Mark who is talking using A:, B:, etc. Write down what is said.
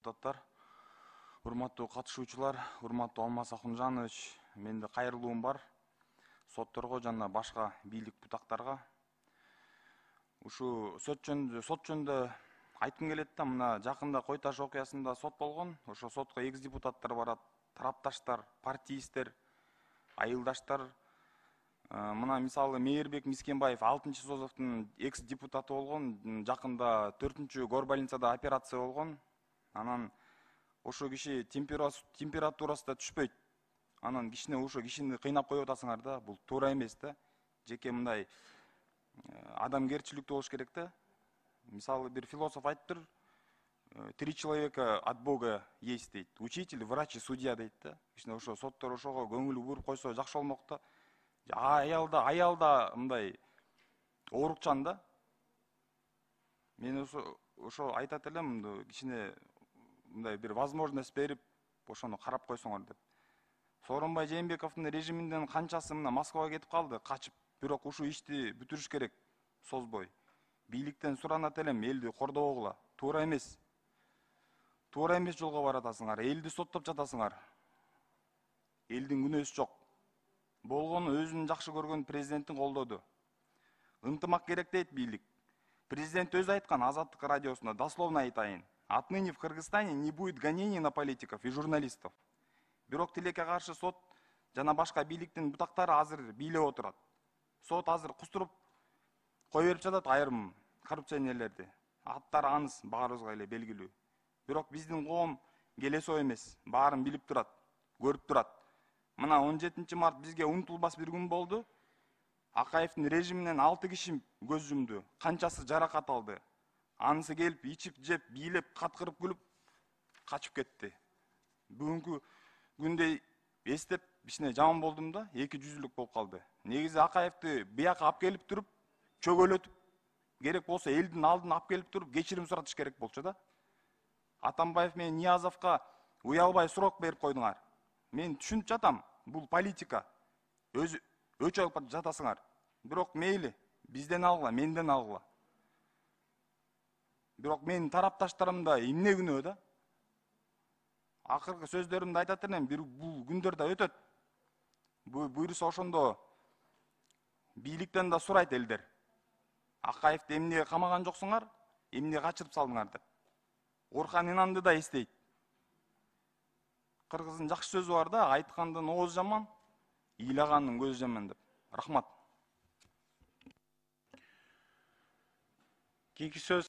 A: депутаттар, урматтуу катышуучулар, урматтуу Алмаз Ахунжанович, менде кайрылуум бар. Сотторго жана башка бийлик бутактарга. Ушу сот жөнүндө айткым келет да, мына жакында Кой Таш окуясында сот болгон. Ошо сотко экс депутаттар барат, тарапташтар, партиисттер, айылдаштар. Мына мисалы Мейирбек Мискенбаев 6-чы созовдун экс депутаты болгон. Жакында 4-чү горбольницада операция болгон. Анан ошо киши температурасы да түшпөйт. Анан кишини кыйнап коюп атасыңар да, бул туура эмес да. Жеке мындай адамгерчиликтүү болуш керек да. Мисалы бир философ айтыптыр, 3 человека от Бога есть дейт. Учитель, врач и судья дейт да. Кичине ошо соттор ошого көңүл буруп койсо жакшы болмок да. Аялда мындай оорукчан да. Мен ошо айтат элем, кичине мындай бир возможность берип, ошону карап койсоңор деп. Сооронбай Жээнбековдун режиминден канчасы мына Москвага кетип калды, качып. Бирок ушу ишти бүтүрүш керек созбой. Бийликтен суранат элем, элди кордобогула. Туура эмес. Туура эмес жолго баратасыңар, элди соттоп жатасыңар. Элдин күнөөсү жок. Болгону өзүнүн жакшы көргөн президенттин колдоду. Ынтымак керек дейт бийлик. Президент өзү айткан Азаттык радиосунда, дословно айтайын. Отныне в Кыргызстане не будет гонений на политиков и журналистов. Бирок тилекке каршы сот жана башка бийликтин бутактары азыр бийлеп отурат. Сот азыр кустуруп кое берип жатат айрым коррупционерлерди. Аттары аныш, баарыбызга эле белгилүү. Бирок биздин коом келесоо эмес, баарын билип турат, көрүп турат. Мына 17 март бизге унутулбас бир күн болду. Акаевдин режиминен 6 киши көз жумду, канчасы жаракат алды. Анысы келип, ичип, жеп, бийлеп, каткырып күлүп, качып кетти. Бүгүнкү күндө эстеп, кичине жаман болдум да, 2 жүзлүк болуп калды. Негизи Акаевди бияка алып келип туруп, чөгөлөтүп, керек болсо элдин алдына алып келип туруп, кечирим суратыш керек болчу да. Атамбаев менен Ниязовго уялбай сурок берип койдуңар. Мен түшүнүп жатам, бул политика. Өч алып жатасыңар. Бирок мейли, бизден алгыла, менден алгыла. Бирок менин тарапташтарымда эмне күнөө да? Акыркы сөздөрүмдү айтат элем, бул күндөр да өтөт. Буйруса ошондо бийликтен да сурайт элдер. Акаевди эмнеге камаган жоксуңар, эмне качырып салдыңар деп. Орхан Инанды да эстейт. Кыргыздын жакшы сөзү бар да, айткандын ооз жаман, ыйлагандын көзү жаман деп. Рахмат.
B: Кийинки сөз